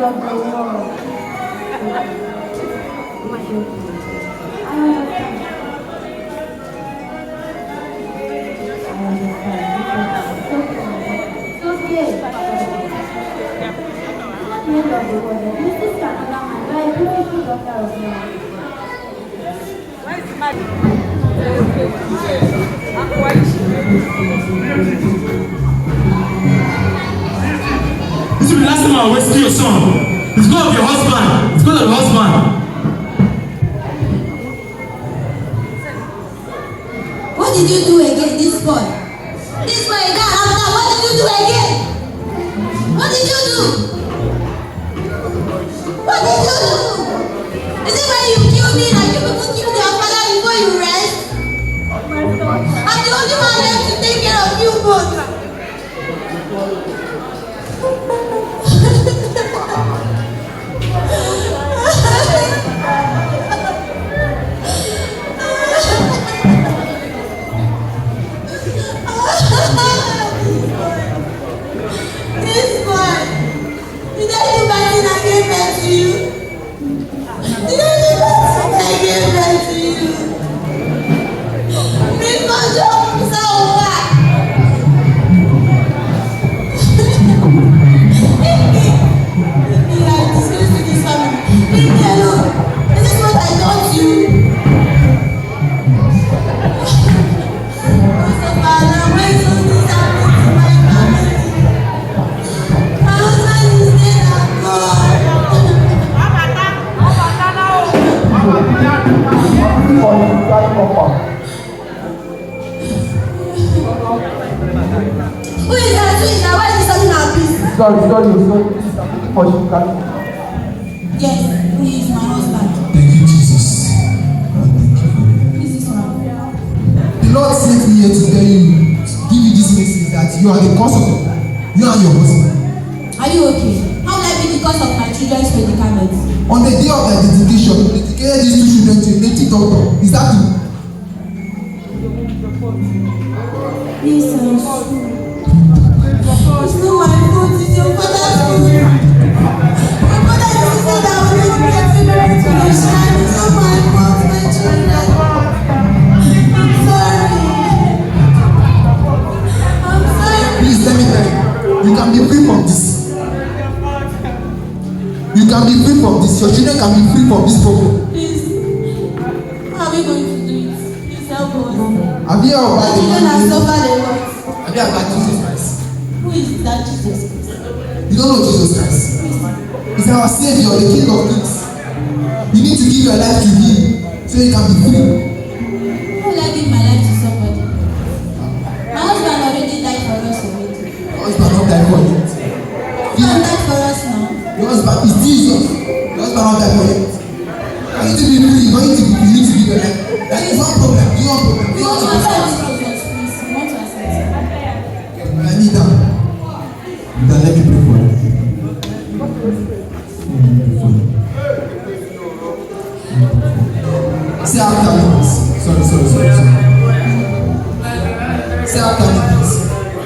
of the world. This will be the last time I will rescue your son. It's going to be your husband. It's going to be your husband. What did you do again, this boy? This boy, after what did you do again? What did you do? What did you do? Is it when you kill me that you people kill your father before you rest? I'm the only one left to take care of you both. This boy, did I do something I gave back to you? Did I do something I gave back to you? Bring my job so back. Leave me like disgrace to this family. Leave me alone. Is this what I done to you? Who is that? Why is he starting our peace? Sorry. For you, Yes, he is my husband. thank you, Jesus. This is one. The Lord sent me here to tell you, give you this message that you are the cause of it. You and your husband. Are you okay? How will I be the cause of my children's predicament? On the day of their dedication, you dedicated these two children to a native doctor. Is that true? Yes, sir. It's not my fault. It's your father's fault. My father used to say that I will not get married to the shrine. It's not my fault, my children. I'm sorry. Please let me tell you. You can be free from this. You can be free from this. Your children can be free from this problem. Please. How are we going to do it? Please help us. Have you heard about the Children have man? suffered a lot. Have you heard about Jesus Christ? Who is that Jesus Christ? You don't know Jesus Christ. He's our Savior, the King of Kings. You need to give your life to Him so you can be free. Why will I give my life to somebody? My husband already died for us already. Your husband not die for you. Who died for us now? Your husband is Jesus. Your husband not die for you. For you to be free, you need to give your life. That is one problem. You want problem. We want to accept Jesus, please. We want to accept him. I need that. Then let me pray for you. Say after me, please. Sorry. Say after me, please.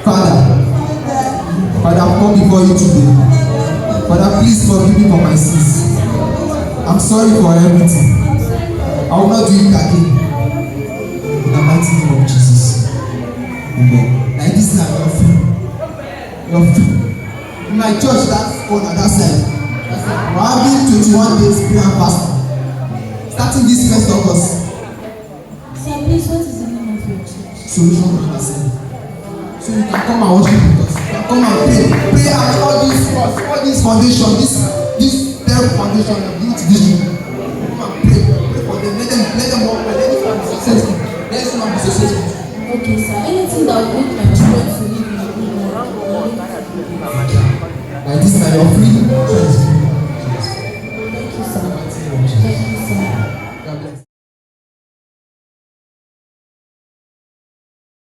Father, I've come before you today. Father, please forgive me for my sins. I'm sorry for everything. I will not do it again. In the mighty name of Jesus. Amen. Like this now, you're free. You're free. In my church, that on that side, we're having 21 days prayer and fasting. Starting this 1st August. Sir, please, what is the name of your church? Solution on the side. So you can come and worship with us. You can come and pray. Pray at all these foundation, this terrible foundation of beauty district. Come and pray. Pray for them. Let them work well. Let them be successful. Let them be successful. Okay, sir. Anything that will make my children to live in a good life. Like this now, you're free.